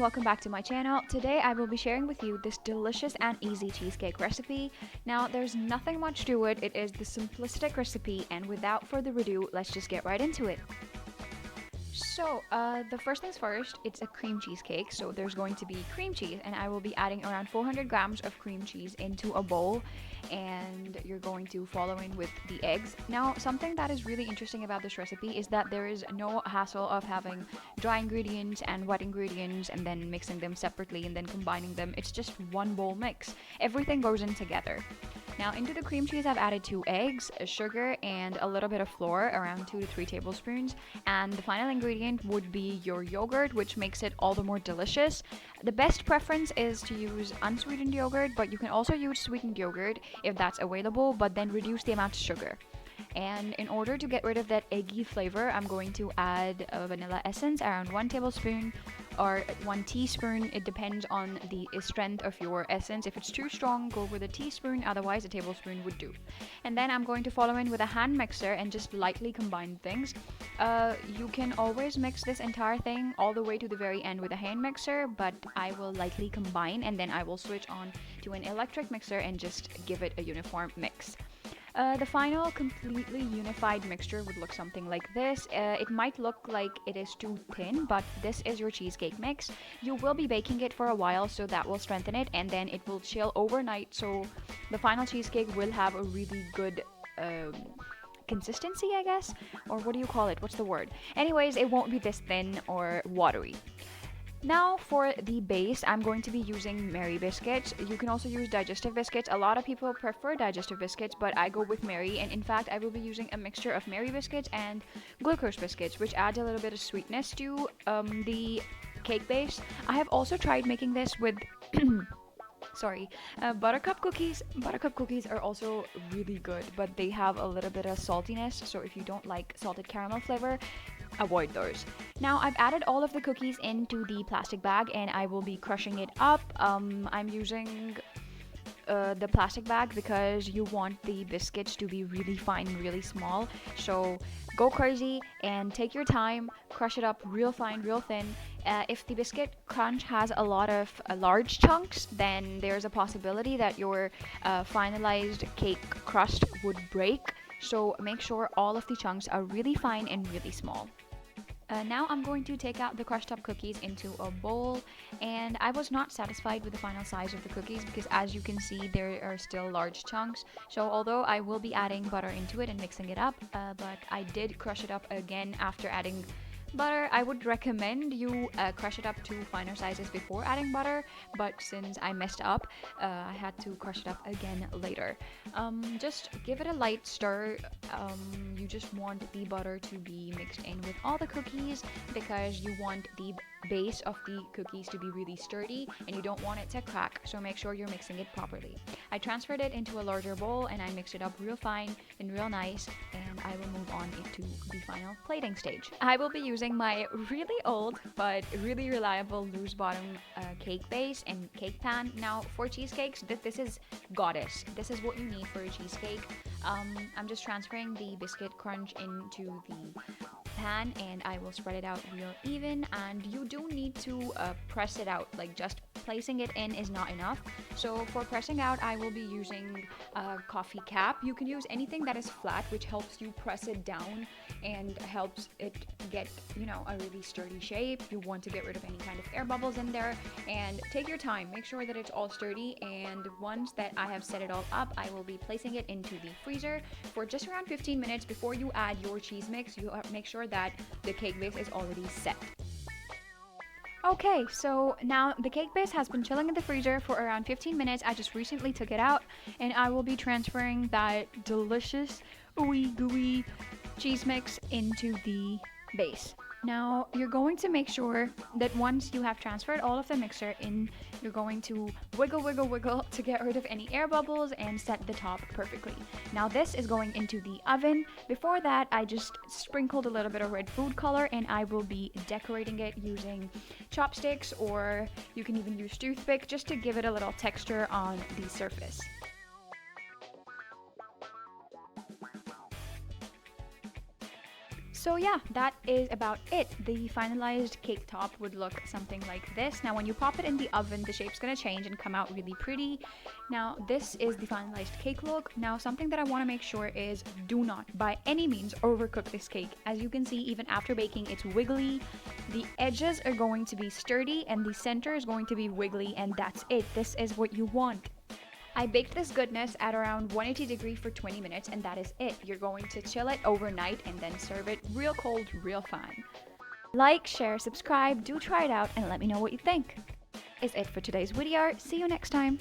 welcome back to my channel. Today I will be sharing with you this delicious and easy cheesecake recipe. Now there's nothing much to it, it is the simplistic recipe, and without further ado, let's just get right into it. The first things first, it's a cream cheesecake, so there's going to be cream cheese, and I will be adding around 400 grams of cream cheese into a bowl, and you're going to follow in with the eggs. Now, something that is really interesting about this recipe is that there is no hassle of having dry ingredients and wet ingredients and then mixing them separately and then combining them. It's just one bowl mix. Everything goes in together. Now into the cream cheese I've added 2 eggs, sugar, and a little bit of flour, around 2 to 3 tablespoons. And the final ingredient would be your yogurt, which makes it all the more delicious. The best preference is to use unsweetened yogurt, but you can also use sweetened yogurt if that's available, but then reduce the amount of sugar. And in order to get rid of that eggy flavor, I'm going to add vanilla essence, around 1 tablespoon or 1 teaspoon. It depends on the strength of your essence. If it's too strong, go with a teaspoon, otherwise a tablespoon would do. And then I'm going to follow in with a hand mixer and just lightly combine things. You can always mix this entire thing all the way to the very end with a hand mixer, but I will lightly combine and then I will switch on to an electric mixer and just give it a uniform mix. The final completely unified mixture would look something like this. It might look like it is too thin, but this is your cheesecake mix. You will be baking it for a while, so that will strengthen it, and then it will chill overnight, so the final cheesecake will have a really good consistency, I guess? Or what do you call it? What's the word? Anyways, it won't be this thin or watery. Now for the base, I'm going to be using Mary biscuits. You can also use digestive biscuits. A lot of people prefer digestive biscuits, but I go with Mary, and in fact I will be using a mixture of Mary biscuits and glucose biscuits, which adds a little bit of sweetness to the cake base. I have also tried making this with buttercup cookies. Buttercup cookies are also really good, but they have a little bit of saltiness, so if you don't like salted caramel flavor, avoid those. Now I've added all of the cookies into the plastic bag and I will be crushing it up. I'm using the plastic bag because you want the biscuits to be really fine, really small. So go crazy and take your time, crush it up real fine, real thin. If the biscuit crunch has a lot of large chunks, then there's a possibility that your finalized cake crust would break. So make sure all of the chunks are really fine and really small. Now I'm going to take out the crushed up cookies into a bowl, and I was not satisfied with the final size of the cookies because as you can see there are still large chunks. So although I will be adding butter into it and mixing it up, but I did crush it up again after adding butter. I would recommend you crush it up to finer sizes before adding butter, but since I messed up, I had to crush it up again later. Just give it a light stir. You just want the butter to be mixed in with all the cookies because you want the base of the cookies to be really sturdy and you don't want it to crack, so make sure you're mixing it properly. I transferred it into a larger bowl and I mixed it up real fine and real nice, and I will move on into the final plating stage. I will be using my really old but really reliable loose bottom cake base and cake pan. Now for cheesecakes, this is goddess. This is what you need for a cheesecake. I'm just transferring the biscuit crunch into the pan and I will spread it out real even, and you do need to press it out. Like just placing it in is not enough. So for pressing out, I will be using a coffee cap. You can use anything that is flat, which helps you press it down and helps it get, a really sturdy shape. You want to get rid of any kind of air bubbles in there, and take your time, make sure that it's all sturdy. And once that I have set it all up, I will be placing it into the freezer for just around 15 minutes before you add your cheese mix. You make sure that the cake base is already set. Okay, so now the cake base has been chilling in the freezer for around 15 minutes. I just recently took it out and I will be transferring that delicious ooey gooey cheese mix into the base. Now you're going to make sure that once you have transferred all of the mixture in, you're going to wiggle to get rid of any air bubbles and set the top perfectly. Now this is going into the oven. Before that, I just sprinkled a little bit of red food color and I will be decorating it using chopsticks, or you can even use toothpick just to give it a little texture on the surface. So yeah, that is about it. The finalized cake top would look something like this. Now when you pop it in the oven, the shape's gonna change and come out really pretty. Now this is the finalized cake look. Now something that I want to make sure is do not by any means overcook this cake. As you can see, even after baking, it's wiggly. The edges are going to be sturdy and the center is going to be wiggly, and that's it. This is what you want. I baked this goodness at around 180 degrees for 20 minutes, and that is it. You're going to chill it overnight and then serve it real cold, real fine. Like, share, subscribe, do try it out, and let me know what you think. Is it for today's video. See you next time.